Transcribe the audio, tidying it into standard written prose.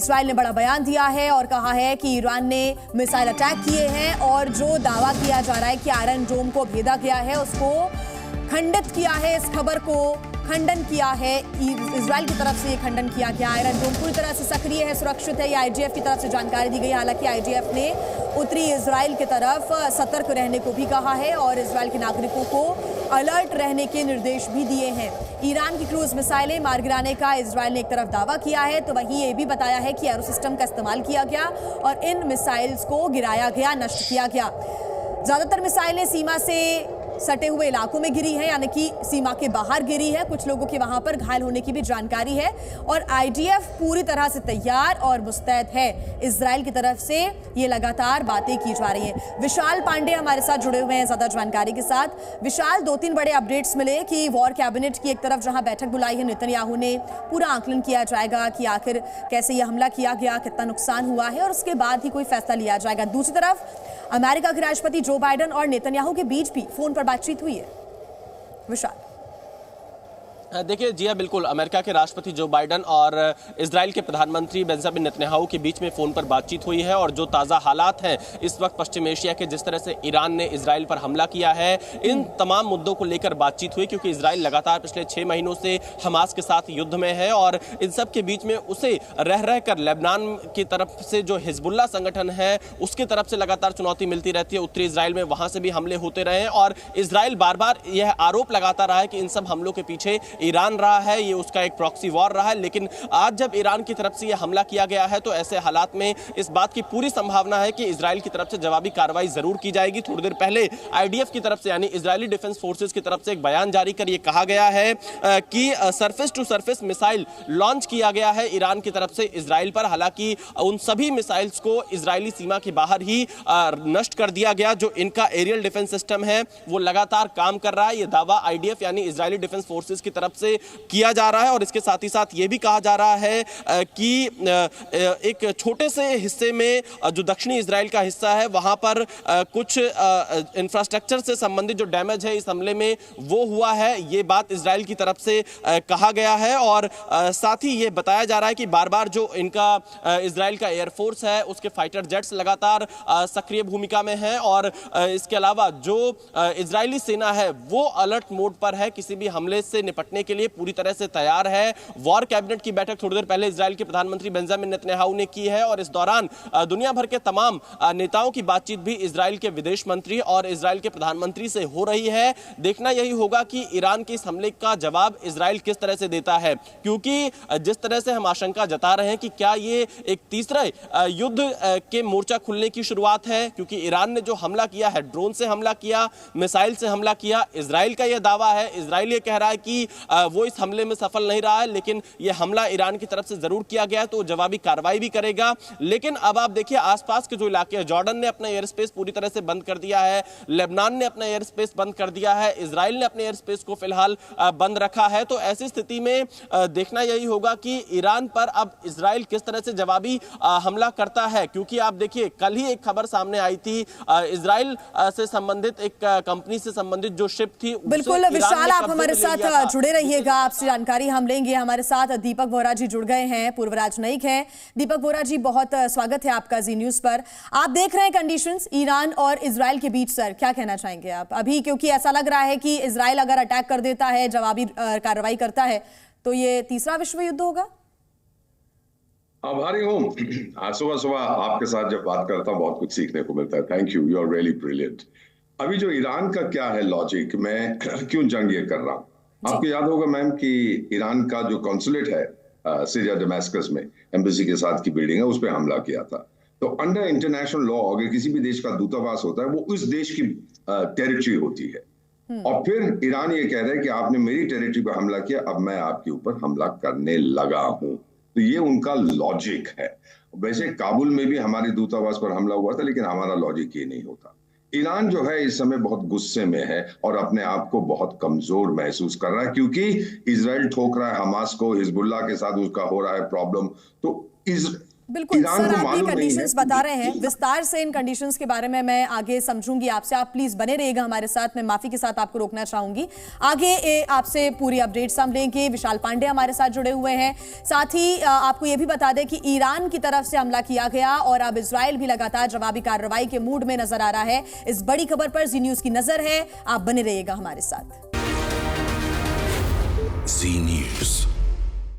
Israel ने बड़ा बयान दिया है और कहा है कि ईरान ने मिसाइल अटैक किए हैं और जो दावा किया जा रहा है कि आयरन डोम को भेदा गया है उसको खंडित किया है। इस खबर को खंडन किया है, इजराइल की तरफ से ये खंडन किया गया। आयरन डोम पूरी तरह से सक्रिय है, सुरक्षित है, ये आईडीएफ की तरफ से जानकारी दी गई। हालांकि आईडीएफ ने उत्तरी इजराइल की तरफ सतर्क रहने को भी कहा है और इजराइल के नागरिकों को अलर्ट रहने के निर्देश भी दिए हैं। ईरान की क्रूज मिसाइलें मार गिराने का इजराइल ने एक तरफ दावा किया है तो वहीं ये भी बताया है कि एरो सिस्टम का इस्तेमाल किया गया और इन मिसाइल्स को गिराया गया, नष्ट किया गया। ज्यादातर मिसाइलें सीमा से सटे हुए इलाकों में गिरी है, यानी कि सीमा के बाहर गिरी है। कुछ लोगों के वहां पर घायल होने की भी जानकारी है और आईडीएफ पूरी तरह से तैयार और मुस्तैद है। इजराइल की तरफ से ये लगातार बातें की जा रही हैं। विशाल पांडे हमारे साथ जुड़े हुए हैं ज्यादा जानकारी के साथ। विशाल, 2-3 बड़े अपडेट्स मिले कि वॉर कैबिनेट की एक तरफ जहां बैठक बुलाई है नेतन्याहू ने, पूरा आकलन किया जाएगा कि आखिर कैसे यह हमला किया गया, कितना नुकसान हुआ है और उसके बाद ही कोई फैसला लिया जाएगा। दूसरी तरफ अमेरिका के राष्ट्रपति जो बाइडेन और नेतन्याहू के बीच भी फोन पर बातचीत हुई है। विशाल, देखिए जी हाँ, बिल्कुल। अमेरिका के राष्ट्रपति जो बाइडेन और इजराइल के प्रधानमंत्री बेंजामिन नेतन्याहू के बीच में फ़ोन पर बातचीत हुई है और जो ताज़ा हालात हैं इस वक्त पश्चिम एशिया के, जिस तरह से ईरान ने इजराइल पर हमला किया है, इन तमाम मुद्दों को लेकर बातचीत हुई। क्योंकि इजराइल लगातार पिछले 6 महीनों से हमास के साथ युद्ध में है और इन सब के बीच में उसे रह कर लेबनान की तरफ से जो हिजबुल्ला संगठन है उसकी तरफ से लगातार चुनौती मिलती रहती है। उत्तरी इजराइल में वहाँ से भी हमले होते रहे हैं और इजराइल बार बार यह आरोप लगाता रहा है कि इन सब हमलों के पीछे ईरान रहा है, ये उसका एक प्रॉक्सी वॉर रहा है। लेकिन आज जब ईरान की तरफ से यह हमला किया गया है तो ऐसे हालात में इस बात की पूरी संभावना है कि इजराइल की तरफ से जवाबी कार्रवाई जरूर की जाएगी। थोड़ी देर पहले आईडीएफ की तरफ से यानी इजरायली डिफेंस फोर्सेस की तरफ से एक बयान जारी कर यह कहा गया है कि surface to surface missile launch किया गया है ईरान की तरफ से इजराइल पर। हालांकि उन सभी मिसाइल्स को इजरायली सीमा के बाहर ही नष्ट कर दिया गया। जो इनका एरियल डिफेंस सिस्टम है वो लगातार काम कर रहा है। यह दावा आईडीएफ यानी इजरायली डिफेंस फोर्सेस की तरफ से किया जा रहा है और इसके साथ ही साथ ये भी कहा जा रहा है कि एक छोटे से हिस्से में जो दक्षिणी इजराइल का हिस्सा है वहां पर कुछ इंफ्रास्ट्रक्चर से संबंधित जो डैमेज है इस हमले में वो हुआ है। ये बात इजराइल की तरफ से कहा गया है और साथ ही ये बताया जा रहा है कि बार बार जो इनका इजराइल का एयरफोर्स है उसके फाइटर जेट्स लगातार सक्रिय भूमिका में है और इसके अलावा जो इजरायली सेना है वो अलर्ट मोड पर है, किसी भी हमले से निपटने के लिए पूरी तरह से तैयार है। वॉर कैबिनेट की बैठक थोड़ी देर पहले इजराइल के प्रधानमंत्री बेंजामिन नेतन्याहू ने की है और इस दौरान दुनिया भर के तमाम नेताओं की बातचीत भी इजराइल के विदेश मंत्री और इजराइल के प्रधानमंत्री से हो रही है। देखना यही होगा कि ईरान के इस हमले का जवाब इजराइल किस तरह से देता है, क्योंकि जिस तरह से हम आशंका जता रहे हैं कि क्या ये एक तीसरे युद्ध के मोर्चा खुलने की शुरुआत है, क्योंकि ईरान ने जो हमला किया है, ड्रोन से हमला किया, मिसाइल से हमला किया, इजराइल का यह दावा है, इजराइल ये कह रहा है कि वो इस हमले में सफल नहीं रहा है, लेकिन यह हमला ईरान की तरफ से जरूर किया गया है तो जवाबी कार्रवाई भी करेगा। लेकिन अब आप देखिए आसपास के जो इलाके हैं, जॉर्डन ने अपना एयर स्पेस पूरी तरह से बंद कर दिया है, लेबनान ने अपना एयर स्पेस बंद कर दिया है, इजराइल ने अपने एयर स्पेस को फिलहाल बंद रखा है। तो ऐसी स्थिति में देखना यही होगा कि ईरान पर अब इजराइल किस तरह से जवाबी हमला करता है, क्योंकि आप देखिए कल ही एक खबर सामने आई थी इजराइल से संबंधित एक कंपनी से संबंधित जो शिप थी। बिल्कुल विशाल, आप हमारे साथ जुड़े रहिएगा, आपसे जानकारी हम लेंगे। हमारे साथ दीपक बोहरा जी जुड़ गए हैं, पूर्व राजनयिक हैं। दीपक बोहरा जी, बहुत स्वागत है आपका जी न्यूज पर। आप देख रहे हैं कंडीशंस ईरान और इजराइल के बीच, सर क्या कहना चाहेंगे आप अभी, क्योंकि ऐसा लग रहा है कि इजराइल अगर अटैक कर देता है, जवाबी कार्रवाई करता है तो ये तीसरा विश्व युद्ध होगा। आभारी हूँ, आज सुबह सुबह आपके साथ जब बात करता हूँ बहुत कुछ सीखने को मिलता है। Thank you, you are really brilliant. अभी जो ईरान का क्या है लॉजिक, मैं क्यों जंग ये कर रहा हूँ, आपको याद होगा मैम कि ईरान का जो कॉन्सुलेट है सीरिया डमास्कस में, एम्बेसी के साथ की बिल्डिंग है, उस पर हमला किया था। तो अंडर इंटरनेशनल लॉ अगर किसी भी देश का दूतावास होता है वो उस देश की टेरिटरी होती है और फिर ईरान ये कह रहा है कि आपने मेरी टेरिटरी पर हमला किया, अब मैं आपके ऊपर हमला करने लगा हूं। तो ये उनका लॉजिक है। वैसे काबुल में भी हमारे दूतावास पर हमला हुआ था, लेकिन हमारा लॉजिक ये नहीं होता। ईरान जो है इस समय बहुत गुस्से में है और अपने आप को बहुत कमजोर महसूस कर रहा है, क्योंकि इजराइल ठोक रहा है हमास को, हिजबुल्लाह के साथ उसका हो रहा है प्रॉब्लम। तो बिल्कुल ईरान सर, को आप ये मालूम नहीं कंडीशंस है बता रहे हैं, कि- विस्तार से इन कंडीशंस के बारे में मैं आगे समझूंगी आपसे। आप प्लीज बने रहिएगा हमारे साथ। मैं माफी के साथ आपको रोकना चाहूंगी। आगे आपसे पूरी अपडेट्स हम लेंगे। विशाल पांडे हमारे साथ जुड़े हुए हैं। साथ ही आपको यह भी बता दें कि ईरान की तरफ से हमला किया गया और अब इजराइल भी लगातार जवाबी कार्रवाई के मूड में नजर आ रहा है। इस बड़ी खबर पर जी न्यूज की नजर है। आप बने रहिएगा हमारे साथ। जी न्यूज।